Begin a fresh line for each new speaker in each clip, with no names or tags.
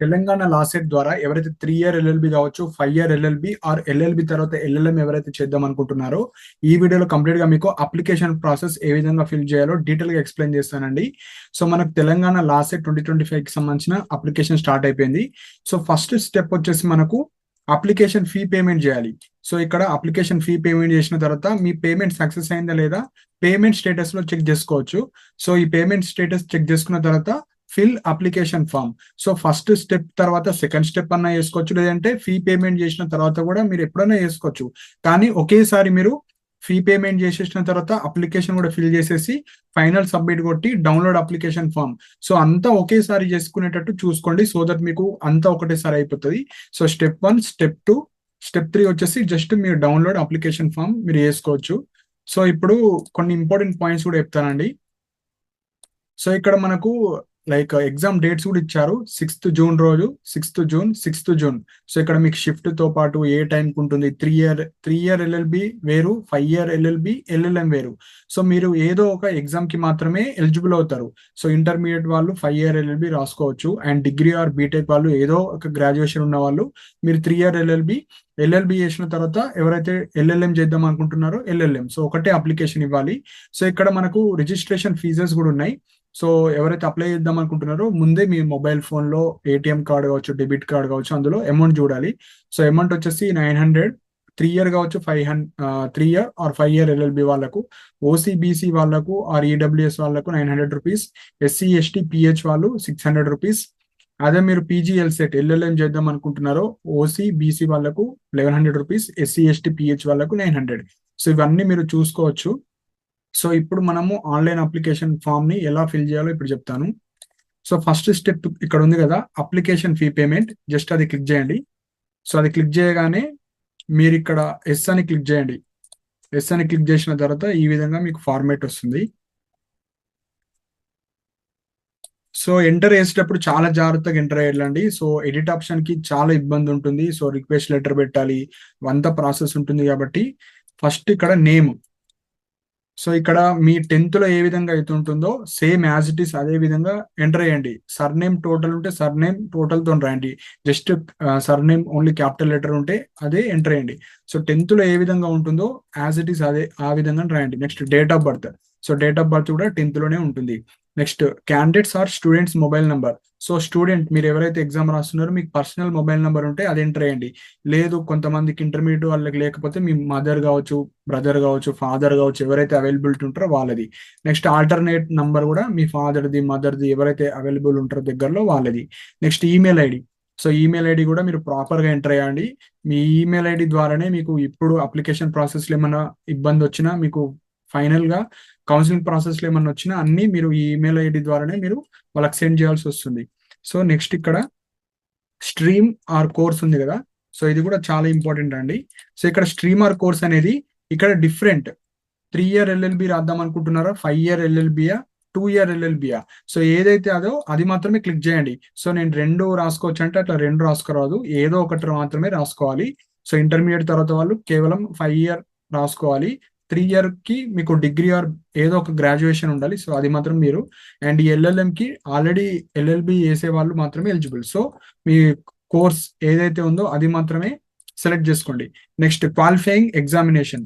Telangana law set ద్వారా ఎవరైతే 3 year LLB కావచ్చు, 5 ఇయర్ ఎల్ఎల్బి ఆర్ ఎల్ఎల్బి తర్వాత ఎల్ఎల్ఎం ఎవరైతే చేద్దాం అనుకుంటున్నారో, ఈ వీడియోలో కంప్లీట్ గా మీకు అప్లికేషన్ ప్రాసెస్ ఏ విధంగా ఫిల్ చేయాలో డీటెయిల్ గా ఎక్స్ప్లెయిన్ చేస్తానండి. సో మనకు తెలంగాణ లా సెట్ 2025 కి సంబంధించిన అప్లికేషన్ స్టార్ట్ అయిపోయింది. సో ఫస్ట్ స్టెప్ వచ్చేసి మనకు అప్లికేషన్ ఫీ పేమెంట్ చేయాలి. సో ఇక్కడ అప్లికేషన్ ఫీ పేమెంట్ చేసిన తర్వాత మీ పేమెంట్ సక్సెస్ అయిందా లేదా పేమెంట్ స్టేటస్ లో చెక్ చేసుకోవచ్చు. సో ఈ పేమెంట్ స్టేటస్ చెక్ చేసుకున్న తర్వాత fill application form. So first step తర్వాత సెకండ్ స్టెప్ అన్నా చేసుకోవచ్చు, లేదంటే ఫీ పేమెంట్ చేసిన తర్వాత కూడా మీరు ఎప్పుడైనా చేసుకోవచ్చు. కానీ ఒకేసారి మీరు ఫీ పేమెంట్ చేసేసిన తర్వాత అప్లికేషన్ కూడా ఫిల్ చేసేసి ఫైనల్ సబ్మిట్ కొట్టి డౌన్లోడ్ అప్లికేషన్ ఫామ్. సో అంతా ఒకేసారి చేసుకునేటట్టు చూసుకోండి, సో దట్ మీకు అంతా ఒకటేసారి అయిపోతుంది. సో స్టెప్ 1, స్టెప్ 2, స్టెప్ 3 వచ్చేసి జస్ట్ మీరు డౌన్లోడ్ అప్లికేషన్ ఫామ్ మీరు చేసుకోవచ్చు. సో ఇప్పుడు కొన్ని ఇంపార్టెంట్ పాయింట్స్ కూడా చెప్తానండి. సో ఇక్కడ మనకు లైక్ ఎగ్జామ్ డేట్స్ కూడా ఇచ్చారు. 6th జూన్ రోజు, 6th June, 6th June. So ఇక్కడ మీకు షిఫ్ట్ తో పాటు ఏ టైంకి ఉంటుంది, 3 ఇయర్ ఎల్ఎల్బి వేరు, 5 ఇయర్ ఎల్ఎల్బి, ఎల్ఎల్ఎం వేరు. సో మీరు ఏదో ఒక ఎగ్జామ్ కి మాత్రమే ఎలిజిబుల్ అవుతారు. సో ఇంటర్మీడియట్ వాళ్ళు 5 ఇయర్ ఎల్ఎల్బి రాసుకోవచ్చు, అండ్ డిగ్రీ ఆర్ బీటెక్ వాళ్ళు ఏదో ఒక గ్రాడ్యుయేషన్ ఉన్న వాళ్ళు మీరు 3 ఇయర్ ఎల్ఎల్బి చేసిన తర్వాత ఎవరైతే ఎల్ఎల్ఎం చేద్దాం అనుకుంటున్నారో ఎల్ఎల్ఎం. సో ఒకటే అప్లికేషన్ ఇవ్వాలి. సో ఇక్కడ మనకు రిజిస్ట్రేషన్ ఫీజెస్ కూడా ఉన్నాయి. సో ఎవరైతే అప్లై చేద్దాం అనుకుంటున్నారో ముందే మీ మొబైల్ ఫోన్ లో ఏటీఎం కార్డ్ కావచ్చు, డెబిట్ కార్డ్ కావచ్చు, అందులో అమౌంట్ చూడాలి. సో అమౌంట్ వచ్చేసి 900, 3 ఇయర్ కావచ్చు, 3 ఇయర్ ఆర్ 5 ఇయర్ ఎల్ఎల్బి వాళ్ళకు, ఓసీబీసీ వాళ్ళకు ఆర్ ఈడబ్ల్యూఎస్ వాళ్ళకు 900 రూపీస్, ఎస్సీ ఎస్టీ పిహెచ్ వాళ్ళు 600 రూపీస్. అదే మీరు పీజీఎల్ సెట్ ఎల్ఎల్ఎం చేద్దాం అనుకుంటున్నారో ఓసీబీసీ వాళ్ళకు 1100 రూపీస్, ఎస్సీ ఎస్టీ పిహెచ్ వాళ్ళకు 900. సో ఇవన్నీ మీరు చూసుకోవచ్చు. సో ఇప్పుడు మనము ఆన్లైన్ అప్లికేషన్ ఫామ్ ని ఎలా ఫిల్ చేయాలో ఇప్పుడు చెప్తాను. సో ఫస్ట్ స్టెప్ ఇక్కడ ఉంది కదా, అప్లికేషన్ ఫీ పేమెంట్. జస్ట్ అది క్లిక్ చేయండి. సో అది క్లిక్ చేయగానే మీరు ఇక్కడ ఎస్ అని క్లిక్ చేయండి. ఎస్ అని క్లిక్ చేసిన తర్వాత ఈ విధంగా మీకు ఫార్మేట్ వస్తుంది. సో ఎంటర్ చేసేటప్పుడు చాలా జాగ్రత్తగా ఎంటర్ అయ్యాలండి. సో ఎడిట్ ఆప్షన్ కి చాలా ఇబ్బంది ఉంటుంది. సో రిక్వెస్ట్ లెటర్ పెట్టాలి, అంత ప్రాసెస్ ఉంటుంది. కాబట్టి ఫస్ట్ ఇక్కడ నేమ్. సో ఇక్కడ మీ 10th లో ఏ విధంగా అయితే ఉంటుందో సేమ్ యాజ్ ఇట్ ఈస్ అదే విధంగా ఎంటర్ చేయండి. సర్నేమ్ టోటల్ ఉంటే సర్నేమ్ టోటల్ తో రాయండి. Just surname only capital letter ఉంటే అదే ఎంటర్ చేయండి. సో 10th లో ఏ విధంగా ఉంటుందో యాజ్ ఇట్ ఈస్ అదే ఆ విధంగా రాయండి. Next date of birth. So date of birth కూడా 10th లోనే ఉంటుంది. Next candidates or students mobile number. So student మీరు ఎవరైతే ఎగ్జామ్ రాస్తున్నారో మీకు పర్సనల్ మొబైల్ నెంబర్ ఉంటే అది ఎంటర్ చేయండి. లేదు కొంతమందికి ఇంటర్మీడియట్ వాళ్ళకి లేకపోతే మీ మదర్ కావచ్చు, బ్రదర్ కావచ్చు, ఫాదర్ కావచ్చు, ఎవరైతే అవైలబిలిటీ ఉంటారో వాళ్ళది. నెక్స్ట్ ఆల్టర్నేట్ నంబర్ కూడా మీ ఫాదర్ది, మదర్ది ఎవరైతే అవైలబుల్ ఉంటారో దగ్గరలో వాళ్ళది. Next email ID. So email ID కూడా మీరు ప్రాపర్ గా ఎంటర్ చేయండి. మీ ఈమెయిల్ ఐడి ద్వారానే మీకు ఇప్పుడు అప్లికేషన్ ప్రాసెస్ లో ఏమైనా ఇబ్బంది వచ్చినా, మీకు ఫైనల్ గా కౌన్సిలింగ్ ప్రాసెస్ లో ఏమన్నా వచ్చినా అన్ని మీరు ఈ ఈమెయిల్ ఐడి ద్వారానే మీరు వాళ్ళకి సెండ్ చేయాల్సి వస్తుంది. సో నెక్స్ట్ ఇక్కడ స్ట్రీమ్ ఆర్ కోర్స్ ఉంది కదా, సో ఇది కూడా చాలా ఇంపార్టెంట్ అండి. సో ఇక్కడ స్ట్రీమ్ ఆర్ కోర్స్ అనేది ఇక్కడ డిఫరెంట్. 3 ఇయర్ ఎల్ఎల్బి రాద్దాం అనుకుంటున్నారా, 5 ఇయర్ ఎల్ఎల్బియా, 2 ఇయర్ ఎల్ఎల్బియా. సో ఏదైతే అదో అది మాత్రమే క్లిక్ చేయండి. సో నేను 2 రాసుకోవచ్చు అంటే అట్లా 2 రాసుకోరాదు, ఏదో ఒకటి మాత్రమే రాసుకోవాలి. సో ఇంటర్మీడియట్ తర్వాత వాళ్ళు కేవలం 5 ఇయర్ రాసుకోవాలి. 3 ఇయర్ కి మీకు డిగ్రీ ఆర్ ఏదో ఒక గ్రాడ్యుయేషన్ ఉండాలి. సో అది మాత్రం మీరు. అండ్ ఈ ఎల్ఎల్ఎం కి ఆల్రెడీ ఎల్ఎల్బి చేసే వాళ్ళు మాత్రమే ఎలిజిబుల్. సో మీ కోర్స్ ఏదైతే ఉందో అది మాత్రమే సెలెక్ట్ చేసుకోండి. Next qualifying examination.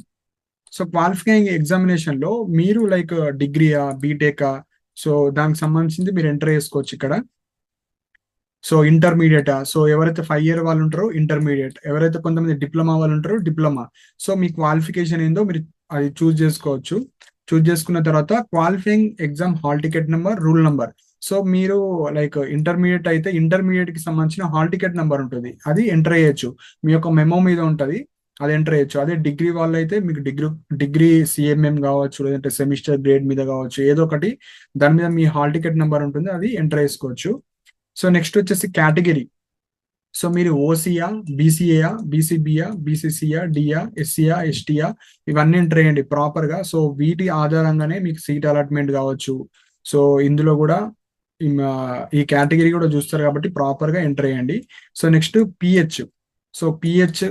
So qualifying examination లో మీరు లైక్ డిగ్రీయా, బీటెకా, సో దానికి సంబంధించింది మీరు ఎంటర్ చేసుకోవచ్చు ఇక్కడ. సో ఇంటర్మీడియటా, సో ఎవరైతే 5 ఇయర్ వాళ్ళు ఉంటారో ఇంటర్మీడియట్, ఎవరైతే కొంతమంది డిప్లొమా వాళ్ళు ఉంటారో డిప్లొమా. సో మీ క్వాలిఫికేషన్ ఏందో మీరు అది చూస్ చేసుకోవచ్చు. చూస్ చేసుకున్న తర్వాత qualifying exam hall ticket number, rule number. So మీరు లైక్ ఇంటర్మీడియట్ అయితే ఇంటర్మీడియట్ కి సంబంధించిన హాల్ టికెట్ నెంబర్ ఉంటుంది, అది ఎంటర్ చేయొచ్చు. మీ యొక్క మెమో మీద ఉంటుంది, అది ఎంటర్ చేయొచ్చు. అదే డిగ్రీ వాళ్ళు అయితే మీకు డిగ్రీ సిఎంఎం కావచ్చు, లేదంటే సెమిస్టర్ గ్రేడ్ మీద కావచ్చు, ఏదో ఒకటి దాని మీద మీ హాల్ టికెట్ నెంబర్ ఉంటుంది, అది ఎంటర్ చేసుకోవచ్చు. సో నెక్స్ట్ వచ్చేసి కేటగిరీ. సో మీరు ఓసీయా, బీసీఏయా, బీసీబీయా, బీసీసీయా, డియా, ఎస్సీయా, ఎస్టీయా, ఇవన్నీ ఎంటర్ చేయండి ప్రాపర్ గా. సో వీటి ఆధారంగానే మీకు సీట్ అలాట్మెంట్ కావచ్చు. సో ఇందులో కూడా ఈ కేటగిరీ కూడా చూస్తారు కాబట్టి ప్రాపర్ గా ఎంటర్ చేయండి. So next pH. So pH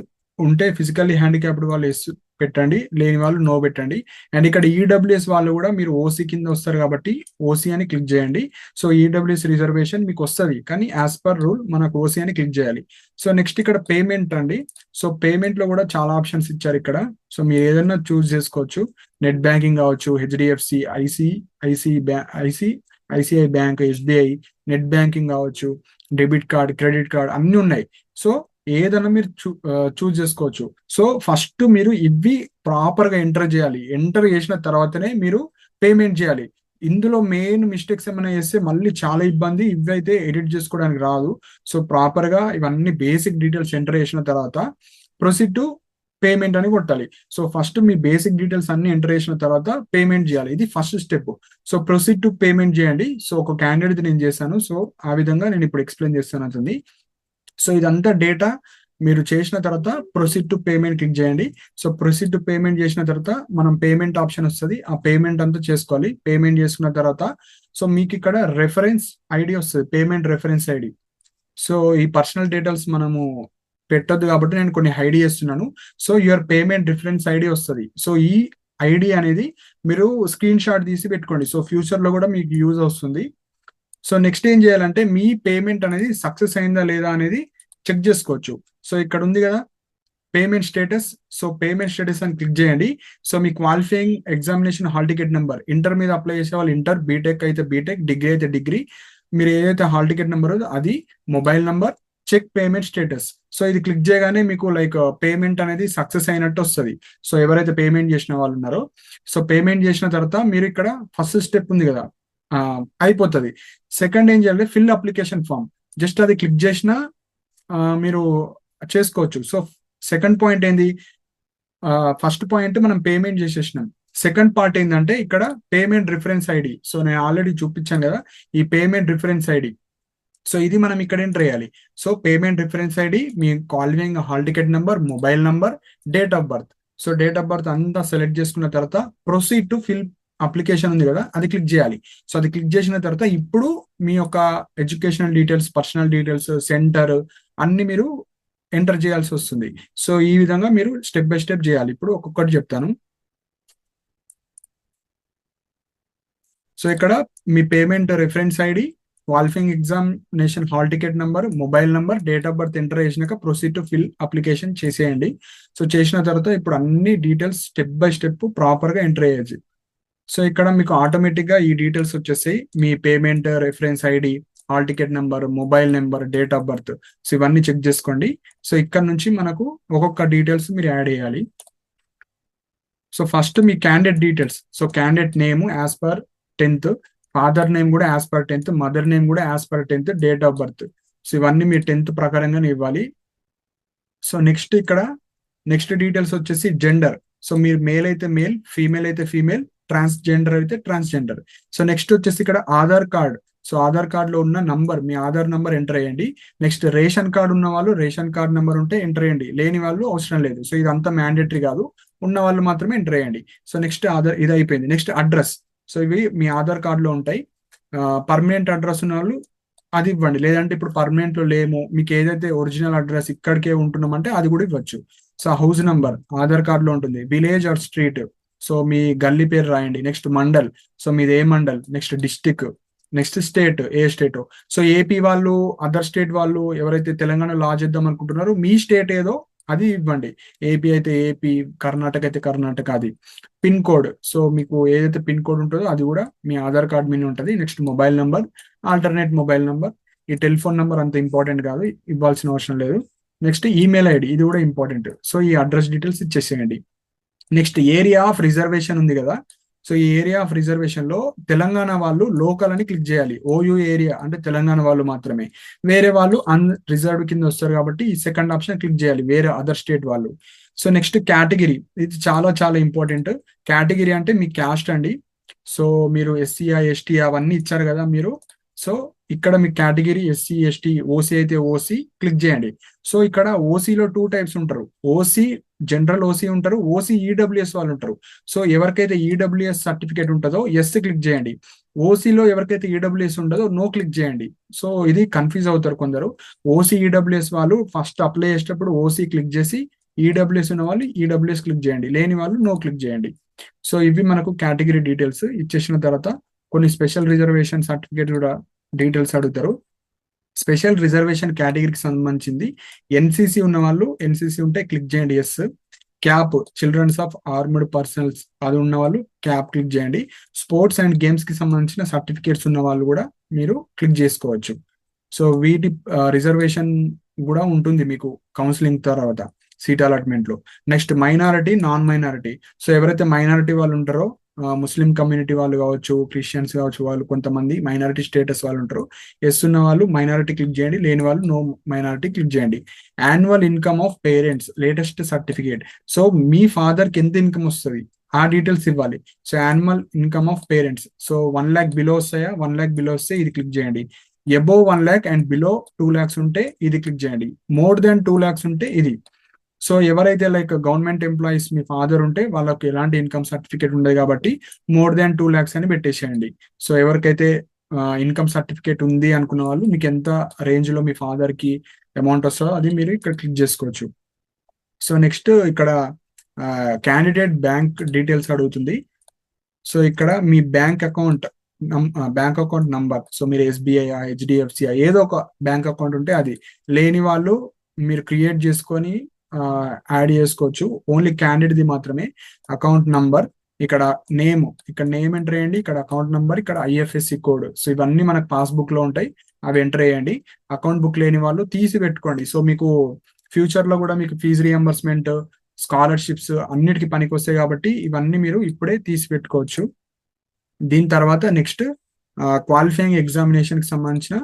ఉంటే ఫిజికల్లీ హ్యాండిక్యాప్డ్ వాళ్ళు ఎస్ పెట్టండి, లేని వాళ్ళు నో పెట్టండి. అండ్ ఇక్కడ ఈడబ్ల్యూఎస్ వాళ్ళు కూడా మీరు ఓసీ కింద వస్తారు కాబట్టి ఓసీ అని క్లిక్ చేయండి. సో ఈడబ్ల్యూఎస్ రిజర్వేషన్ మీకు వస్తుంది, కానీ యాజ్ పర్ రూల్ మనకు ఓసీ అని క్లిక్ చేయాలి. సో నెక్స్ట్ ఇక్కడ పేమెంట్ అండి. సో పేమెంట్ లో కూడా చాలా ఆప్షన్స్ ఇచ్చారు ఇక్కడ. సో మీరు ఏదైనా చూస్ చేసుకోవచ్చు. నెట్ బ్యాంకింగ్ కావచ్చు, HDFC, ICI bank, SBI, net banking కావచ్చు, డెబిట్ కార్డ్, క్రెడిట్ కార్డ్ అన్ని ఉన్నాయి. సో ఏదైనా మీరు చూస్ చేసుకోవచ్చు. సో ఫస్ట్ మీరు ఇవి ప్రాపర్ గా ఎంటర్ చేయాలి. ఎంటర్ చేసిన తర్వాతనే మీరు పేమెంట్ చేయాలి. ఇందులో మెయిన్ మిస్టేక్స్ ఏమైనా చేస్తే మళ్ళీ చాలా ఇబ్బంది. ఇవైతే ఎడిట్ చేసుకోవడానికి రాదు. సో ప్రాపర్ గా ఇవన్నీ బేసిక్ డీటెయిల్స్ ఎంటర్ చేసిన తర్వాత ప్రొసీడ్ టు పేమెంట్ అని కొట్టాలి. సో ఫస్ట్ మీ బేసిక్ డీటెయిల్స్ అన్ని ఎంటర్ చేసిన తర్వాత పేమెంట్ చేయాలి. ఇది first step. So proceed to payment చేయండి. సో ఒక క్యాండిడేట్ నేను చేశాను. సో ఆ విధంగా నేను ఇప్పుడు ఎక్స్ప్లెయిన్ చేస్తాను అవుతుంది. సో ఇదంతా డేటా మీరు చేసిన తర్వాత ప్రొసీడ్ టు పేమెంట్ క్లిక్ చేయండి. సో ప్రొసీడ్ టు పేమెంట్ చేసిన తర్వాత మనం పేమెంట్ ఆప్షన్ వస్తుంది. ఆ పేమెంట్ అంతా చేసుకోవాలి. పేమెంట్ చేసుకున్న తర్వాత సో మీకు ఇక్కడ రెఫరెన్స్ ఐడి వస్తుంది, పేమెంట్ రెఫరెన్స్ ఐడి. సో ఈ పర్సనల్ డీటెయిల్స్ మనము పెట్టొద్దు కాబట్టి నేను కొన్ని ఐడి చేస్తున్నాను. So your payment reference ID వస్తుంది. సో ఈ ఐడి అనేది మీరు స్క్రీన్ షాట్ తీసి పెట్టుకోండి. సో ఫ్యూచర్ లో కూడా మీకు యూజ్ వస్తుంది. సో నెక్స్ట్ ఏం చేయాలంటే మీ పేమెంట్ అనేది సక్సెస్ అయిందా లేదా అనేది చెక్ చేసుకోవచ్చు. సో ఇక్కడ ఉంది కదా payment status. So payment status అని క్లిక్ చేయండి. సో మీ qualifying examination hall ticket number, inter మీద అప్లై చేసే వాళ్ళు ఇంటర్, బీటెక్ అయితే బీటెక్, డిగ్రీ అయితే డిగ్రీ, మీరు ఏదైతే హాల్ టికెట్ నెంబర్ అది, mobile number, check payment status. So ఇది క్లిక్ చేయగానే మీకు లైక్ పేమెంట్ అనేది సక్సెస్ అయినట్టు వస్తుంది. సో ఎవరైతే పేమెంట్ చేసిన వాళ్ళు ఉన్నారో, సో పేమెంట్ చేసిన తర్వాత మీరు ఇక్కడ ఫస్ట్ స్టెప్ ఉంది కదా అయిపోతుంది. సెకండ్ ఏం చేయాలి, ఫిల్ అప్లికేషన్ ఫామ్. జస్ట్ అది క్లిక్ చేసినా మీరు చేసుకోవచ్చు. సో సెకండ్ పాయింట్ ఏంది, ఫస్ట్ పాయింట్ మనం పేమెంట్ చేసేసినాం. సెకండ్ పార్ట్ ఏంటంటే ఇక్కడ పేమెంట్ రిఫరెన్స్ ఐడి. సో నేను ఆల్రెడీ చూపించాను కదా ఈ పేమెంట్ రిఫరెన్స్ ఐడి. సో ఇది మనం ఇక్కడ ఎంటర్ చేయాలి. So payment reference ID, me qualifying hall ticket number, mobile number, date of birth. So date of birth అంతా సెలెక్ట్ చేసుకున్న తర్వాత ప్రొసీడ్ టు ఫిల్ అప్లికేషన్ ఉంది కదా అది క్లిక్ చేయాలి. సో అది క్లిక్ చేసిన తర్వాత ఇప్పుడు మీ యొక్క educational details, personal details, centre అన్ని మీరు ఎంటర్ చేయాల్సి వస్తుంది. సో ఈ విధంగా మీరు స్టెప్ బై స్టెప్ చేయాలి. ఇప్పుడు ఒక్కొక్కటి చెప్తాను. సో ఇక్కడ మీ payment reference ID, qualifying examination hall ticket number, mobile number, date of birth enter చేసినాక ప్రొసీడ్ టు ఫిల్ అప్లికేషన్ చేసేయండి. సో చేసిన తర్వాత ఇప్పుడు అన్ని details step by step proper గా ఎంటర్ చేయొచ్చు. సో ఇక్కడ మీకు ఆటోమేటిక్ గా ఈ డీటెయిల్స్ వచ్చేసాయి. మీ payment reference ID, hall ticket number, mobile number, date of birth. So ఇవన్నీ చెక్ చేసుకోండి. సో ఇక్కడ నుంచి మనకు ఒక్కొక్క డీటెయిల్స్ మీరు యాడ్ చేయాలి. సో ఫస్ట్ మీ candidate details. So candidate name as per 10th, father name కూడా as per 10th, mother name కూడా as per 10th, date of birth. So ఇవన్నీ మీరు 10th ప్రకారంగానే ఇవ్వాలి. సో నెక్స్ట్ ఇక్కడ నెక్స్ట్ డీటెయిల్స్ వచ్చేసి జెండర్. సో మీరు మేల్ అయితే మేల్, ఫీమేల్ అయితే ఫీమేల్, ట్రాన్స్జెండర్ అయితే ట్రాన్స్జెండర్. సో నెక్స్ట్ వచ్చేసి ఇక్కడ Aadhaar card. So Aadhaar card లో ఉన్న నంబర్, మీ ఆధార్ నంబర్ ఎంటర్ చేయండి. నెక్స్ట్ రేషన్ కార్డు ఉన్న వాళ్ళు రేషన్ కార్డ్ నెంబర్ ఉంటే ఎంటర్ చేయండి, లేని వాళ్ళు అవసరం లేదు. సో ఇదంతా మ్యాండేటరీ కాదు, ఉన్న వాళ్ళు మాత్రమే ఎంటర్ చేయండి. సో నెక్స్ట్ ఆధార్ ఇది అయిపోయింది. Next address. సో ఇవి మీ ఆధార్ కార్డ్ లో ఉంటాయి. పర్మనెంట్ అడ్రస్ ఉన్న వాళ్ళు అది ఇవ్వండి, లేదంటే ఇప్పుడు పర్మనెంట్ లో లేము, మీకు ఏదైతే ఒరిజినల్ అడ్రస్ ఇక్కడికే ఉంటున్నామంటే అది కూడా ఇవ్వచ్చు. So house number Aadhaar card లో ఉంటుంది. విలేజ్ ఆర్ స్ట్రీట్, సో మీ గల్లీ పేరు రాయండి. నెక్స్ట్ మండల్, సో మీది ఏ mandal. Next district, next state, ఏ స్టేట్. సో ఏపీ వాళ్ళు, అదర్ స్టేట్ వాళ్ళు ఎవరైతే తెలంగాణ లా చేద్దాం అనుకుంటున్నారో మీ స్టేట్ ఏదో అది ఇవ్వండి. ఏపీ అయితే ఏపీ, కర్ణాటక అయితే కర్ణాటక. అది పిన్ కోడ్. సో మీకు ఏదైతే పిన్ కోడ్ ఉంటుందో అది కూడా మీ ఆధార్ కార్డ్ మీద ఉంటుంది. Next mobile number, alternate mobile number. ఈ టెలిఫోన్ నెంబర్ అంత ఇంపార్టెంట్ కాదు, ఇవ్వాల్సిన అవసరం లేదు. నెక్స్ట్ ఈమెయిల్ ఐడి, ఇది కూడా ఇంపార్టెంట్. సో ఈ అడ్రస్ డీటెయిల్స్ ఇచ్చేసేయండి. నెక్స్ట్ ఏరియా ఆఫ్ రిజర్వేషన్ ఉంది కదా. సో ఈ ఏరియా ఆఫ్ రిజర్వేషన్ లో తెలంగాణ వాళ్ళు లోకల్ అని క్లిక్ చేయాలి. ఓయూ ఏరియా అంటే తెలంగాణ వాళ్ళు మాత్రమే, వేరే వాళ్ళు అన్ రిజర్వ్డ్ కింద వస్తారు కాబట్టి ఈ సెకండ్ ఆప్షన్ క్లిక్ చేయాలి, వేరే అదర్ స్టేట్ వాళ్ళు. సో నెక్స్ట్ కేటగిరీ, ఇది చాలా చాలా ఇంపార్టెంట్. కేటగిరీ అంటే మీ క్యాస్ట్ అండి. సో మీరు ఎస్సీఆ, ఎస్టీ అవన్నీ ఇచ్చారు కదా మీరు. సో ఇక్కడ మీ కేటగిరీ ఎస్సీ, ఎస్టీ, ఓసీ అయితే ఓసీ క్లిక్ చేయండి. సో ఇక్కడ ఓసీలో 2 టైప్స్ ఉంటారు. ఓసీ జనరల్ ఓసీ ఉంటారు, ఓసీ ఈడబ్ల్యూఎస్ వాళ్ళు ఉంటారు. సో ఎవరికైతే ఈడబ్ల్యూఎస్ సర్టిఫికేట్ ఉంటుందో ఎస్ క్లిక్ చేయండి. ఓసీలో ఎవరికైతే ఈడబ్ల్యూఎస్ ఉండదో నో క్లిక్ చేయండి. సో ఇది కన్ఫ్యూజ్ అవుతారు కొందరు. ఓసీ ఈడబ్ల్యూఎస్ వాళ్ళు ఫస్ట్ అప్లై చేసేటప్పుడు ఓసీ క్లిక్ చేసి ఈడబ్ల్యూఎస్ ఉన్న వాళ్ళు ఈడబ్ల్యూఎస్ క్లిక్ చేయండి, లేని వాళ్ళు నో క్లిక్ చేయండి. సో ఇవి మనకు కేటగిరీ డీటెయిల్స్ ఇచ్చేసిన తర్వాత కొన్ని స్పెషల్ రిజర్వేషన్ సర్టిఫికేట్ కూడా డీటెయిల్స్ అడుగుతారు. స్పెషల్ రిజర్వేషన్ కేటగిరీకి సంబంధించింది ఎన్సీసీ ఉన్న వాళ్ళు ఎన్సీసీ ఉంటే క్లిక్ చేయండి yes. CAP children of armed personnels అది ఉన్న వాళ్ళు క్యాప్ క్లిక్ చేయండి. స్పోర్ట్స్ అండ్ గేమ్స్ కి సంబంధించిన సర్టిఫికేట్స్ ఉన్న వాళ్ళు కూడా మీరు క్లిక్ చేసుకోవచ్చు. సో వీటి రిజర్వేషన్ కూడా ఉంటుంది మీకు కౌన్సిలింగ్ తర్వాత సీట్ అలాట్మెంట్ లో. Next minority, non minority. So ఎవరైతే మైనారిటీ వాళ్ళు ఉంటారో ముస్లిం కమ్యూనిటీ వాళ్ళు కావచ్చు, క్రిస్టియన్స్ కావచ్చు, వాళ్ళు కొంతమంది మైనారిటీ స్టేటస్ వాళ్ళు ఉంటారు. ఎస్ ఉన్న వాళ్ళు మైనారిటీ క్లిక్ చేయండి, లేని వాళ్ళు నో మైనారిటీ క్లిక్ చేయండి. Annual income of parents latest certificate. So me father కి ఎంత ఇన్కమ్ వస్తుంది ఆ డీటెయిల్స్ ఇవ్వాలి. So annual income of parents. So 1 lakh below వస్తాయా, 1 lakh బిలో వస్తే ఇది క్లిక్ చేయండి. Above 1 lakh and below 2 lakhs ఉంటే ఇది క్లిక్ చేయండి. మోర్ దాన్ 2 lakhs ఉంటే ఇది. సో ఎవరైతే లైక్ గవర్నమెంట్ ఎంప్లాయీస్ మీ ఫాదర్ ఉంటే వాళ్ళకి ఎలాంటి ఇన్కమ్ సర్టిఫికేట్ ఉండదు కాబట్టి మోర్ దాన్ 2 lakhs అని పెట్టేసేయండి. సో ఎవరికైతే ఇన్కమ్ సర్టిఫికేట్ ఉంది అనుకున్న వాళ్ళు మీకు ఎంత రేంజ్ లో మీ ఫాదర్ కి అమౌంట్ వస్తుందో అది మీరు ఇక్కడ క్లిక్ చేసుకోవచ్చు. సో నెక్స్ట్ ఇక్కడ క్యాండిడేట్ బ్యాంక్ డీటెయిల్స్ అడుగుతుంది. సో ఇక్కడ మీ బ్యాంక్ అకౌంట్ నంబర్. సో మీరు ఎస్బీఐ, హెచ్డిఎఫ్సి ఏదో ఒక బ్యాంక్ అకౌంట్ ఉంటే అది. లేని వాళ్ళు మీరు క్రియేట్ చేసుకొని యాడ్ చేసుకోవచ్చు. ఓన్లీ క్యాండిడేట్ది మాత్రమే అకౌంట్ నంబర్. ఇక్కడ నేమ్ ఎంటర్ చేయండి, ఇక్కడ అకౌంట్ నంబర్, ఇక్కడ ఐఎఫ్ఎస్సి కోడ్. సో ఇవన్నీ మనకు పాస్బుక్ లో ఉంటాయి, అవి ఎంటర్ చేయండి. అకౌంట్ బుక్ లేని వాళ్ళు తీసి పెట్టుకోండి. సో మీకు ఫ్యూచర్ లో కూడా మీకు ఫీజు రియంబర్స్మెంట్, స్కాలర్షిప్స్ అన్నిటికీ పనికి వస్తాయి కాబట్టి ఇవన్నీ మీరు ఇప్పుడే తీసి పెట్టుకోవచ్చు. దీని తర్వాత నెక్స్ట్ క్వాలిఫైయింగ్ ఎగ్జామినేషన్ కి సంబంధించిన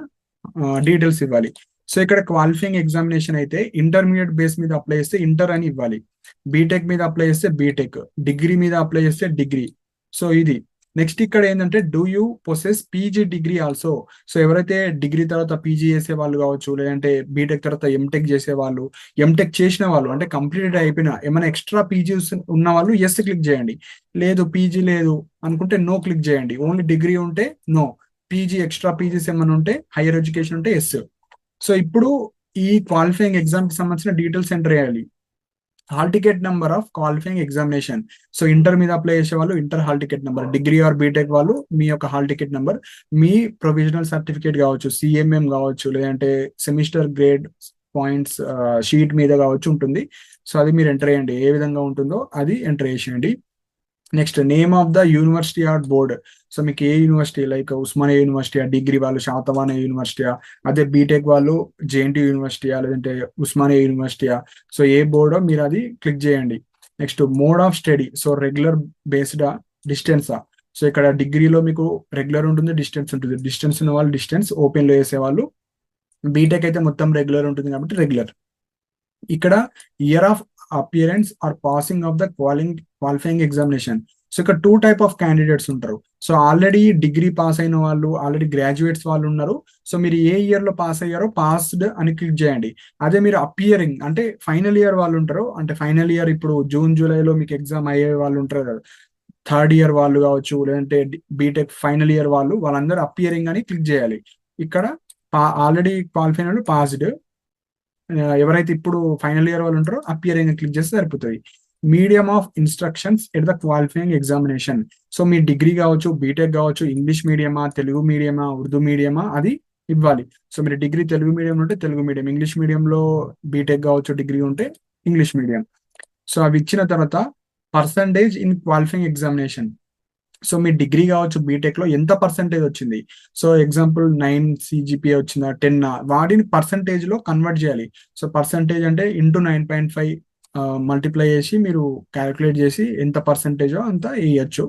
డీటెయిల్స్ ఇవ్వాలి. సో ఇక్కడ క్వాలిఫైయింగ్ ఎగ్జామినేషన్ అయితే ఇంటర్మీడియట్ బేస్ మీద అప్లై చేస్తే ఇంటర్ అని ఇవ్వాలి, బీటెక్ మీద అప్లై చేస్తే బీటెక్, డిగ్రీ మీద అప్లై చేస్తే డిగ్రీ. సో ఇది నెక్స్ట్ ఇక్కడ ఏంటంటే do you possess PG degree also. So ఎవరైతే డిగ్రీ తర్వాత పీజీ చేసే వాళ్ళు కావచ్చు, లేదంటే బీటెక్ తర్వాత ఎంటెక్ చేసే వాళ్ళు, ఎంటెక్ చేసిన వాళ్ళు అంటే కంప్లీట్ అయిపోయిన ఏమైనా ఎక్స్ట్రా పీజీ ఉన్న వాళ్ళు ఎస్ క్లిక్ చేయండి. లేదు పీజీ లేదు అనుకుంటే నో క్లిక్ చేయండి. ఓన్లీ డిగ్రీ ఉంటే నో, పీజీ ఎక్స్ట్రా పీజీస్ ఏమైనా ఉంటే హైయర్ ఎడ్యుకేషన్ ఉంటే ఎస్. సో ఇప్పుడు ఈ క్వాలిఫైయింగ్ ఎగ్జామ్ కి సంబంధించిన డీటెయిల్స్ ఎంటర్ చేయాలి. Hall ticket number of qualifying examination. So inter మీద అప్లై చేసే వాళ్ళు inter hall ticket number, degree or BTech వాళ్ళు మీ యొక్క హాల్ టికెట్ నెంబర్, మీ ప్రొవిజనల్ సర్టిఫికేట్ కావచ్చు, సిఎంఎం కావచ్చు, లేదంటే సెమిస్టర్ గ్రేడ్ పాయింట్స్ షీట్ మీద కావచ్చు ఉంటుంది. సో అది మీరు ఎంటర్ చేయండి, ఏ విధంగా ఉంటుందో అది ఎంటర్ చేసేయండి. Next name of the university or board. So మీకు ఏ university, like Osmania university, degree వాళ్ళు శాతవాన యూనివర్సిటీ, అదే బీటెక్ వాళ్ళు జేఎన్టీ యూనివర్సిటీ, లేదంటే ఉస్మానియా యూనివర్సిటీ. సో ఏ బోర్డో మీరు అది క్లిక్ చేయండి. Next mode of study. So regular బేస్డా, డిస్టెన్సా. సో ఇక్కడ డిగ్రీలో మీకు రెగ్యులర్ ఉంటుంది, డిస్టెన్స్ ఉంటుంది. డిస్టెన్స్ ఉన్న వాళ్ళు డిస్టెన్స్, ఓపెన్ లో వేసేవాళ్ళు. బీటెక్ అయితే మొత్తం రెగ్యులర్ ఉంటుంది కాబట్టి రెగ్యులర్. ఇక్కడ year of appearance or passing of the qualifying examination. So ఇక్కడ 2 type ఆఫ్ క్యాండిడేట్స్ ఉంటారు. సో ఆల్రెడీ డిగ్రీ పాస్ అయిన వాళ్ళు, ఆల్రెడీ గ్రాడ్యుయేట్స్ వాళ్ళు ఉన్నారు. సో మీరు ఏ ఇయర్ లో పాస్ అయ్యారో పాస్డ్ అని క్లిక్ చేయండి. అదే మీరు అపియరింగ్ అంటే ఫైనల్ ఇయర్ వాళ్ళు ఉంటారు, అంటే ఫైనల్ ఇయర్ ఇప్పుడు జూన్ జూలైలో మీకు ఎగ్జామ్ అయ్యే వాళ్ళు ఉంటారు కదా, థర్డ్ ఇయర్ వాళ్ళు కావచ్చు, లేదంటే బీటెక్ ఫైనల్ ఇయర్ వాళ్ళందరూ అపియరింగ్ అని క్లిక్ చేయాలి. ఇక్కడ ఆల్రెడీ క్వాలిఫై అయిన వాళ్ళు పాస్డ్, ఎవరైతే ఇప్పుడు ఫైనల్ ఇయర్ వాళ్ళు ఉంటారో అపియరింగ్ క్లిక్ చేస్తే సరిపోతుంది. Medium of instructions at the qualifying examination. So me degree కావచ్చు, బీటెక్ కావచ్చు, ఇంగ్లీష్ మీడియమా, తెలుగు మీడియమా, ఉర్దూ మీడియమా అది ఇవ్వాలి. సో మీరు డిగ్రీ తెలుగు మీడియం ఉంటే తెలుగు మీడియం, ఇంగ్లీష్ మీడియంలో బీటెక్ కావచ్చు, డిగ్రీ ఉంటే ఇంగ్లీష్ మీడియం. సో అవి ఇచ్చిన తర్వాత percentage in qualifying examination. So me degree కావచ్చు, బీటెక్ లో ఎంత పర్సంటేజ్ వచ్చింది. సో ఎగ్జాంపుల్ 9 సిజిపిఏ వచ్చిందా, 10 వాటిని పర్సంటేజ్ లో కన్వర్ట్ చేయాలి. సో పర్సంటేజ్ అంటే ఇంటూ 9.5 మల్టిప్లై చేసి మీరు క్యాలిక్యులేట్ చేసి ఎంత పర్సంటేజో అంత వేయచ్చు.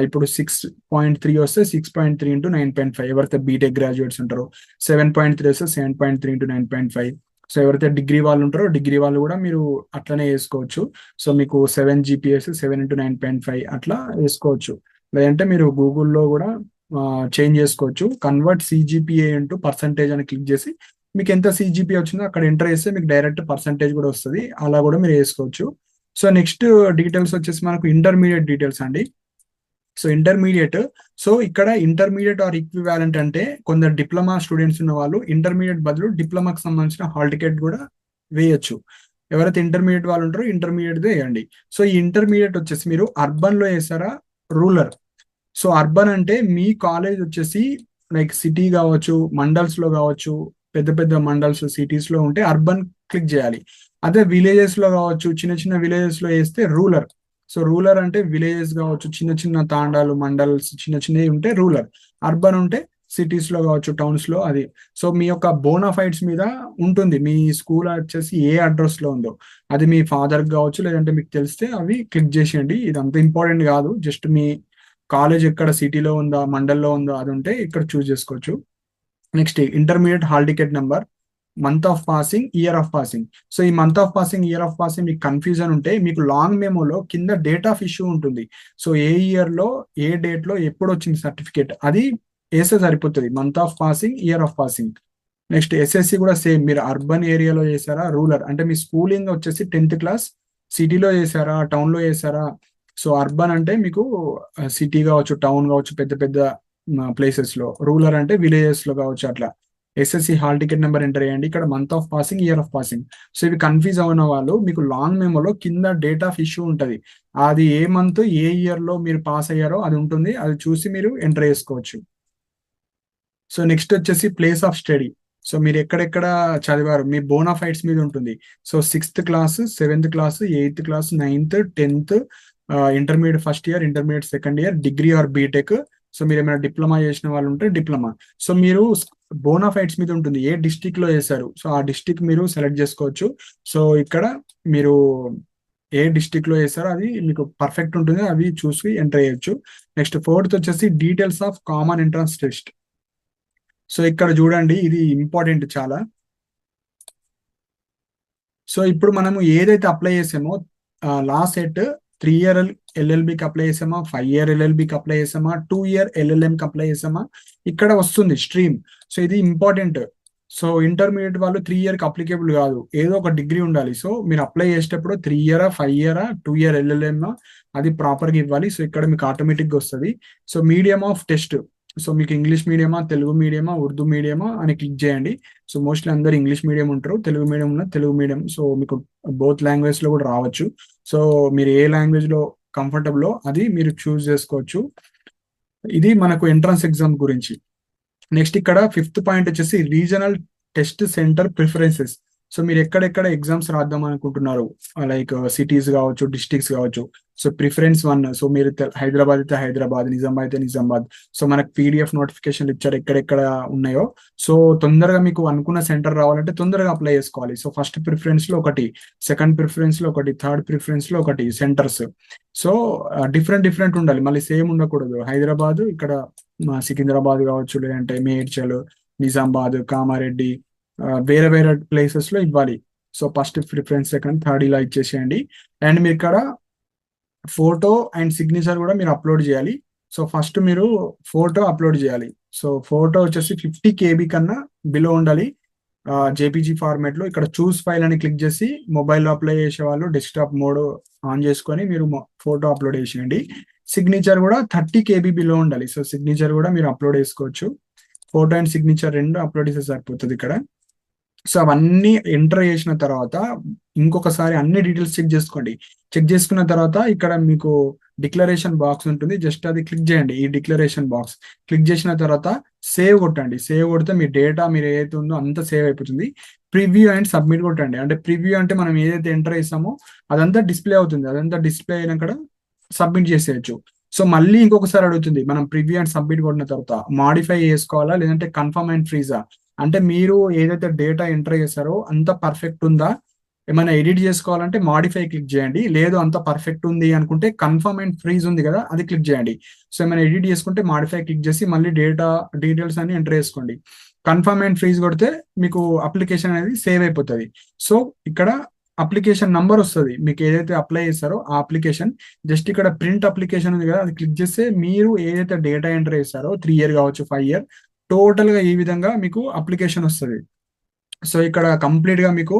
ఇప్పుడు 6.3 వస్తే 6.3 ఇంటూ 9.5. ఎవరైతే బీటెక్ గ్రాడ్యుయేట్స్ ఉంటారో 7.3 వస్తే 7.3 ఇంటూ 9.5. సో ఎవరైతే డిగ్రీ వాళ్ళు ఉంటారో డిగ్రీ వాళ్ళు కూడా మీరు అట్లనే వేసుకోవచ్చు. సో మీకు 7 జీపీఎస్ 7 ఇంటూ 9.5 అట్లా వేసుకోవచ్చు. లేదంటే మీరు గూగుల్లో కూడా చేంజ్ చేసుకోవచ్చు. కన్వర్ట్ సిజిపిఏ ఇంటూ పర్సంటేజ్ అని క్లిక్ చేసి మీకు ఎంత సిజిపిఏ వచ్చిందో అక్కడ ఎంటర్ చేస్తే మీకు డైరెక్ట్ పర్సంటేజ్ కూడా వస్తుంది. అలా కూడా మీరు వేసుకోవచ్చు. సో నెక్స్ట్ డీటెయిల్స్ వచ్చేసి మనకు ఇంటర్మీడియట్ డీటెయిల్స్ అండి. So intermediate. సో ఇక్కడ ఇంటర్మీడియట్ ఆర్ ఈక్వివాలెంట్ అంటే కొందరు డిప్లొమా స్టూడెంట్స్ ఉన్న వాళ్ళు ఇంటర్మీడియట్ బదులు డిప్లొమాకి సంబంధించిన హాల్ టికెట్ కూడా వేయచ్చు. ఎవరైతే ఇంటర్మీడియట్ వాళ్ళు ఉంటారో ఇంటర్మీడియట్ వేయండి. సో ఈ ఇంటర్మీడియట్ వచ్చేసి మీరు అర్బన్ లో వేసారా, రూరల్? సో అర్బన్ అంటే మీ కాలేజ్ వచ్చేసి లైక్ సిటీ కావచ్చు, మండల్స్ లో కావచ్చు, పెద్ద పెద్ద మండల్స్ సిటీస్ లో ఉంటే అర్బన్ క్లిక్ చేయాలి. అదే విలేజెస్ లో కావచ్చు, చిన్న చిన్న విలేజెస్ లో వేస్తే రూరల్. సో రూరల్ అంటే విలేజెస్ కావచ్చు, చిన్న చిన్న తాండాలు, మండల్స్ చిన్న చిన్నవి ఉంటే రూరల్. అర్బన్ ఉంటే సిటీస్ లో కావచ్చు, టౌన్స్ లో. అది సో మీ యొక్క బోనాఫైడ్స్ మీద ఉంటుంది మీ స్కూల్ వచ్చేసి ఏ అడ్రస్ లో ఉందో. అది మీ ఫాదర్ కావచ్చు, లేదంటే మీకు తెలిస్తే అవి క్లిక్ చేసేయండి. ఇది అంత ఇంపార్టెంట్ కాదు, జస్ట్ మీ కాలేజ్ ఎక్కడ సిటీలో ఉందా, మండల్లో ఉందా, అది ఉంటే ఇక్కడ చూస్ చేసుకోవచ్చు. Next intermediate hall ticket number, month of passing, year of passing. So ఈ month of passing, year of passing మీకు కన్ఫ్యూజన్ ఉంటే మీకు లాంగ్ మెమోలో కింద డేట్ ఆఫ్ ఇష్యూ ఉంటుంది. సో ఏ ఇయర్ లో ఏ డేట్ లో ఎప్పుడు వచ్చింది సర్టిఫికేట్, అది వేస్తే సరిపోతుంది. Month of passing, year of passing. Next SSC కూడా సేమ్, మీరు అర్బన్ ఏరియాలో చేశారా, రూరల్ అంటే మీ స్కూలింగ్ వచ్చేసి 10th క్లాస్ సిటీలో చేశారా, టౌన్ లో చేశారా. సో అర్బన్ అంటే మీకు సిటీ కావచ్చు, టౌన్ కావచ్చు, పెద్ద పెద్ద ప్లేసెస్ లో. రూరల్ అంటే విలేజెస్ లో కావచ్చు అట్లా. SSC hall ticket number enter చేయండి. ఇక్కడ month of passing, year of passing. So ఇవి కన్ఫ్యూజ్ అవున వాళ్ళు మీకు లాంగ్ మెమోలో కింద డేట్ ఆఫ్ ఇష్యూ ఉంటుంది. అది ఏ మంత్ ఏ ఇయర్ లో మీరు పాస్ అయ్యారో అది ఉంటుంది, అది చూసి మీరు ఎంటర్ చేసుకోవచ్చు. సో నెక్స్ట్ వచ్చేసి ప్లేస్ ఆఫ్ స్టడీ. సో మీరు ఎక్కడెక్కడ చదివారు మీ బోనాఫైడ్స్ మీద ఉంటుంది. So 6th class, 7th class, 8th class, 9th, 10th, intermediate first year, intermediate second year, degree or BTech. So మీరు ఏమైనా డిప్లొమా చేసిన వాళ్ళు ఉంటే డిప్లొమా. సో మీరు బోనాఫైడ్స్ మీద ఉంటుంది ఏ డిస్టిక్ లో చేశారు, సో ఆ డిస్టిక్ మీరు సెలెక్ట్ చేసుకోవచ్చు. సో ఇక్కడ మీరు ఏ డిస్టిక్ లో చేస్తారో అది మీకు పర్ఫెక్ట్ ఉంటుంది, అవి చూసి ఎంటర్ చేయొచ్చు. నెక్స్ట్ 4th వచ్చేసి details of common entrance test. So ఇక్కడ చూడండి, ఇది ఇంపార్టెంట్ చాలా. సో ఇప్పుడు మనము ఏదైతే అప్లై చేసామో లాస్ట్ సెట్ 3 ఇయర్ ఎల్ఎల్బికి అప్లై చేసామా, 5 ఇయర్ ఎల్ఎల్బికి అప్లై చేసామా, 2 ఇయర్ ఎల్ఎల్ఎంకి అప్లై చేసామా, ఇక్కడ వస్తుంది స్ట్రీమ్. సో ఇది ఇంపార్టెంట్. సో ఇంటర్మీడియట్ వాళ్ళు 3 ఇయర్కి అప్లికేబుల్ కాదు, ఏదో ఒక డిగ్రీ ఉండాలి. సో మీరు అప్లై చేసేటప్పుడు 3 ఇయరా, 5 ఇయరా, 2 ఇయర్ ఎల్ఎల్ఎం, అది ప్రాపర్గా ఇవ్వాలి. సో ఇక్కడ మీకు ఆటోమేటిక్గా వస్తుంది. So medium of test, so మీకు ఇంగ్లీష్ మీడియమా, తెలుగు మీడియమా, ఉర్దూ మీడియమా అని క్లిక్ చేయండి. సో మోస్ట్లీ అందరు ఇంగ్లీష్ మీడియం ఉంటారు, తెలుగు మీడియం ఉన్న తెలుగు మీడియం. సో మీకు బోత్ లాంగ్వేజ్ లో కూడా రావచ్చు. సో మీరు ఏ లాంగ్వేజ్ లో కంఫర్టబుల్ అది మీరు చూస్ చేసుకోవచ్చు. ఇది మనకు ఎంట్రన్స్ ఎగ్జామ్ గురించి. నెక్స్ట్ ఇక్కడ 5th పాయింట్ వచ్చేసి regional test centre preferences. So మీరు ఎక్కడెక్కడ ఎగ్జామ్స్ రాద్దాం అనుకుంటున్నారు, లైక్ సిటీస్ కావచ్చు, డిస్ట్రిక్ట్స్ కావచ్చు. సో ప్రిఫరెన్స్ 1, సో మీరు హైదరాబాద్ అయితే హైదరాబాద్, నిజామాబాద్ అయితే నిజామాబాద్. సో మనకు పీడిఎఫ్ నోటిఫికేషన్ ఇచ్చారు ఎక్కడెక్కడ ఉన్నాయో. సో తొందరగా మీకు అనుకున్న సెంటర్ రావాలంటే తొందరగా అప్లై చేసుకోవాలి. సో ఫస్ట్ ప్రిఫరెన్స్ లో ఒకటి, సెకండ్ ప్రిఫరెన్స్ లో ఒకటి, థర్డ్ ప్రిఫరెన్స్ లో ఒకటి సెంటర్స్. సో డిఫరెంట్ డిఫరెంట్ ఉండాలి, మళ్ళీ సేమ్ ఉండకూడదు. హైదరాబాద్ ఇక్కడ సికింద్రాబాద్ కావచ్చు, లేదంటే మేడ్చల్, నిజామాబాద్, కామారెడ్డి, వేరే వేరే ప్లేసెస్ లో ఇవ్వాలి. So first preference, second, third ఇలా ఇచ్చేసేయండి. అండ్ మీరు ఇక్కడ ఫోటో అండ్ సిగ్నేచర్ కూడా మీరు అప్లోడ్ చేయాలి. సో ఫస్ట్ మీరు ఫోటో అప్లోడ్ చేయాలి. సో ఫోటో వచ్చేసి 50 KB కన్నా బిలో ఉండాలి, జేపీజీ ఫార్మాట్ లో. ఇక్కడ చూస్ ఫైల్ అని క్లిక్ చేసి మొబైల్లో అప్లై చేసే వాళ్ళు డెస్క్టాప్ మోడ్ ఆన్ చేసుకొని మీరు ఫోటో అప్లోడ్ చేసేయండి. సిగ్నేచర్ కూడా 30 KB బిలో ఉండాలి. సో సిగ్నేచర్ కూడా మీరు అప్లోడ్ చేసుకోవచ్చు. ఫోటో అండ్ సిగ్నేచర్ రెండు అప్లోడ్ చేస్తే సరిపోతుంది ఇక్కడ. సో అవన్నీ ఎంటర్ చేసిన తర్వాత ఇంకొకసారి అన్ని డీటెయిల్స్ చెక్ చేసుకోండి. చెక్ చేసుకున్న తర్వాత ఇక్కడ మీకు డిక్లరేషన్ బాక్స్ ఉంటుంది, జస్ట్ అది క్లిక్ చేయండి. ఈ డిక్లరేషన్ బాక్స్ క్లిక్ చేసిన తర్వాత సేవ్ కొట్టండి. సేవ్ కొడితే మీ డేటా మీరు ఏదైతే ఉందో అంతా సేవ్ అయిపోతుంది. ప్రివ్యూ అండ్ సబ్మిట్ కొట్టండి. అంటే ప్రివ్యూ అంటే మనం ఏదైతే ఎంటర్ చేసామో అదంతా డిస్ప్లే అవుతుంది, అదంతా డిస్ప్లే అయినాక సబ్మిట్ చేసేయచ్చు. సో మళ్ళీ ఇంకొకసారి అడుగుతుంది, మనం ప్రివ్యూ అండ్ సబ్మిట్ కొట్టిన తర్వాత మాడిఫై చేసుకోవాలా, లేదంటే కన్ఫర్మ్ అండ్ ఫ్రీజా. అంటే మీరు ఏదైతే డేటా ఎంటర్ చేశారో అంత పర్ఫెక్ట్ ఉందా, ఏమైనా ఎడిట్ చేసుకోవాలంటే మాడిఫై క్లిక్ చేయండి. లేదు అంత పర్ఫెక్ట్ ఉంది అనుకుంటే కన్ఫర్మ్ అండ్ ఫ్రీజ్ ఉంది కదా, అది క్లిక్ చేయండి. సో ఏమైనా ఎడిట్ చేసుకుంటే మాడిఫై క్లిక్ చేసి మళ్ళీ డేటా డీటెయిల్స్ అన్ని ఎంటర్ చేసుకోండి. కన్ఫర్మ్ అండ్ ఫ్రీజ్ కొడితే మీకు అప్లికేషన్ అనేది సేవ్ అయిపోతుంది. సో ఇక్కడ అప్లికేషన్ నంబర్ వస్తుంది, మీకు ఏదైతే అప్లై చేస్తారో ఆ అప్లికేషన్. జస్ట్ ఇక్కడ ప్రింట్ అప్లికేషన్ ఉంది కదా, అది క్లిక్ చేస్తే మీరు ఏదైతే డేటా ఎంటర్ చేస్తారో 3 ఇయర్ కావచ్చు, 5 ఇయర్, టోటల్ గా ఈ విధంగా మీకు అప్లికేషన్ వస్తుంది. సో ఇక్కడ కంప్లీట్ గా మీకు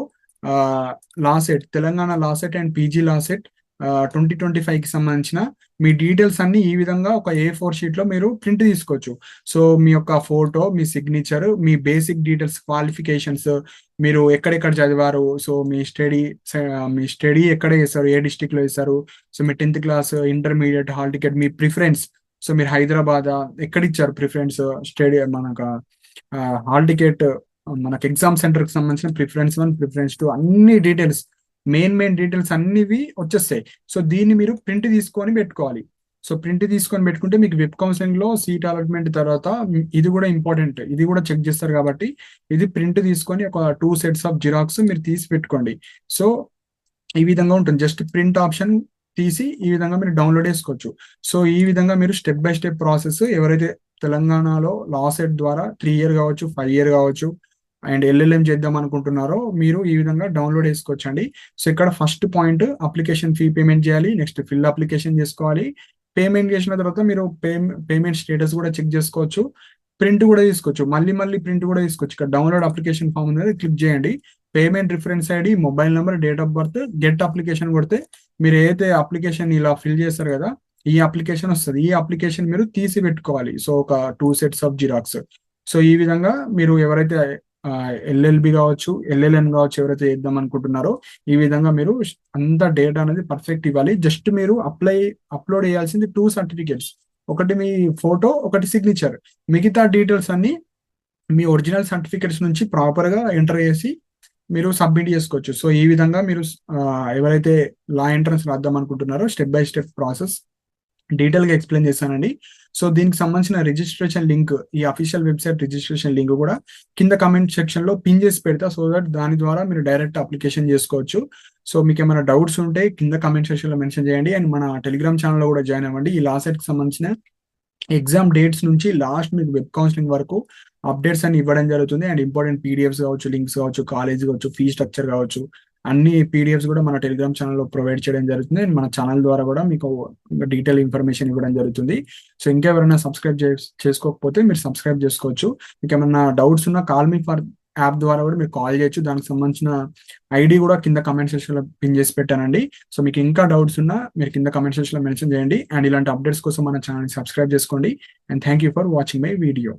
LAWCET, Telangana LAWCET and PG LAWCET, 2025కి సంబంధించిన మీ డీటెయిల్స్ అన్ని ఈ విధంగా ఒక A4 షీట్ లో మీరు ప్రింట్ తీసుకోవచ్చు. సో మీ యొక్క ఫోటో, మీ సిగ్నేచర్, మీ బేసిక్ డీటెయిల్స్, క్వాలిఫికేషన్స్, మీరు ఎక్కడెక్కడ చదివారు, సో మీ స్టడీ ఎక్కడ చేస్తారు, ఏ డిస్టిక్ లో చేస్తారు, సో మీ 10th class, intermediate, hall ticket, మీ ప్రిఫరెన్స్, సో మీరు హైదరాబాద్ ఎక్కడ ఇచ్చారు ప్రిఫరెన్స్, స్టడీ మనకు హాల్ టికెట్, మనకు ఎగ్జామ్ సెంటర్ కి సంబంధించిన ప్రిఫరెన్స్ 1, ప్రిఫరెన్స్ 2, అన్ని డీటెయిల్స్, మెయిన్ డీటెయిల్స్ అన్నివి వచ్చేస్తాయి. సో దీన్ని మీరు ప్రింట్ తీసుకొని పెట్టుకోవాలి. సో ప్రింట్ తీసుకొని పెట్టుకుంటే మీకు వెబ్ కౌన్సిలింగ్ లో సీట్ అలాట్మెంట్ తర్వాత ఇది కూడా ఇంపార్టెంట్, ఇది కూడా చెక్ చేస్తారు కాబట్టి ఇది ప్రింట్ తీసుకొని ఒక 2 sets ఆఫ్ జిరాక్స్ మీరు తీసి పెట్టుకోండి. సో ఈ విధంగా ఉంటుంది. జస్ట్ ప్రింట్ ఆప్షన్ తీసి ఈ విధంగా మీరు డౌన్లోడ్ చేసుకోవచ్చు. సో ఈ విధంగా మీరు స్టెప్ బై స్టెప్ ప్రాసెస్, ఎవరైతే తెలంగాణలో లా సెట్ ద్వారా 3 year కావచ్చు, 5 year కావచ్చు, అండ్ LLM చేద్దాం అనుకుంటున్నారో మీరు ఈ విధంగా డౌన్లోడ్ చేసుకోవచ్చండి. సో ఇక్కడ first point, application fee payment చేయాలి, నెక్స్ట్ ఫిల్ అప్లికేషన్ చేసుకోవాలి. పేమెంట్ చేసిన తర్వాత మీరు పేమెంట్ స్టేటస్ కూడా చెక్ చేసుకోవచ్చు, ప్రింట్ కూడా తీసుకోవచ్చు, మళ్ళీ ప్రింట్ కూడా తీసుకోవచ్చు. ఇక్కడ డౌన్లోడ్ అప్లికేషన్ ఫామ్ ఉంది, క్లిక్ చేయండి. Payment reference ID, mobile number, date of birth, get application కొడితే మీరు ఏదైతే అప్లికేషన్ ఇలా ఫిల్ చేస్తారు కదా, ఈ అప్లికేషన్ వస్తుంది. ఈ అప్లికేషన్ మీరు తీసి పెట్టుకోవాలి. సో ఒక 2 sets ఆఫ్ జిరాక్స్. సో ఈ విధంగా మీరు ఎవరైతే LLB కావచ్చు, LLM కావచ్చు, ఎవరైతే చేద్దాం అనుకుంటున్నారో ఈ విధంగా మీరు అంత డేటా అనేది పర్ఫెక్ట్ ఇవ్వాలి. జస్ట్ మీరు అప్లోడ్ చేయాల్సింది 2 certificates, ఒకటి మీ ఫోటో, ఒకటి సిగ్నేచర్. మిగతా డీటెయిల్స్ అన్ని మీ ఒరిజినల్ సర్టిఫికెట్స్ నుంచి ప్రాపర్ గా ఎంటర్ చేసి మీరు సబ్మిట్ చేసుకోవచ్చు. సో ఈ విధంగా మీరు ఎవరైతే లా ఎంట్రన్స్ రాద్దాం అనుకుంటున్నారో step by step process detail గా ఎక్స్ప్లెయిన్ చేశానండి. సో దీనికి సంబంధించిన రిజిస్ట్రేషన్ లింక్, ఈ అఫీషియల్ వెబ్సైట్ రిజిస్ట్రేషన్ లింక్ కూడా కింద కమెంట్ సెక్షన్ లో పిన్ చేసి పెడతా, సో దట్ దాని ద్వారా మీరు డైరెక్ట్ అప్లికేషన్ చేసుకోవచ్చు. సో మీకు ఏమైనా డౌట్స్ ఉంటే కింద కమెంట్ సెక్షన్ లో మెన్షన్ చేయండి. అండ్ మన టెలిగ్రామ్ ఛానల్ లో కూడా జాయిన్ అవ్వండి. ఈ లా సెట్ కి సంబంధించిన ఎగ్జామ్ డేట్స్ నుంచి లాస్ట్ మీకు వెబ్ కౌన్సిలింగ్ వరకు అప్డేట్స్ అన్ని ఇవ్వడం జరుగుతుంది. అండ్ ఇంపార్టెంట్ PDFs కావచ్చు, లింక్స్ కావచ్చు, కాలేజ్ కావచ్చు, ఫీ స్ట్రక్చర్ కావచ్చు, అన్ని PDFs కూడా మన టెలిగ్రామ్ ఛానల్లో ప్రొవైడ్ చేయడం జరుగుతుంది. అండ్ మన ఛానల్ ద్వారా కూడా మీకు డీటెయిల్ ఇన్ఫర్మేషన్ ఇవ్వడం జరుగుతుంది. సో ఇంకెవరైనా సబ్స్క్రైబ్ చేసుకోకపోతే మీరు సబ్స్క్రైబ్ చేసుకోవచ్చు. మీకు ఏమైనా డౌట్స్ ఉన్నా కాల్ మీ ఫర్ యాప్ ద్వారా కూడా మీరు కాల్ చేయొచ్చు. దానికి సంబంధించిన ID కూడా కింద కమెంట్ సెక్షన్ లో పిన్ చేసి పెట్టానండి. సో మీకు ఇంకా డౌట్స్ ఉన్నా మీరు కింద కమెంట్ సెక్షన్ లో మెన్షన్ చేయండి. అండ్ ఇలాంటి అప్డేట్స్ కోసం మన ఛానల్ సబ్స్క్రైబ్ చేసుకోండి. And thank you for watching my video.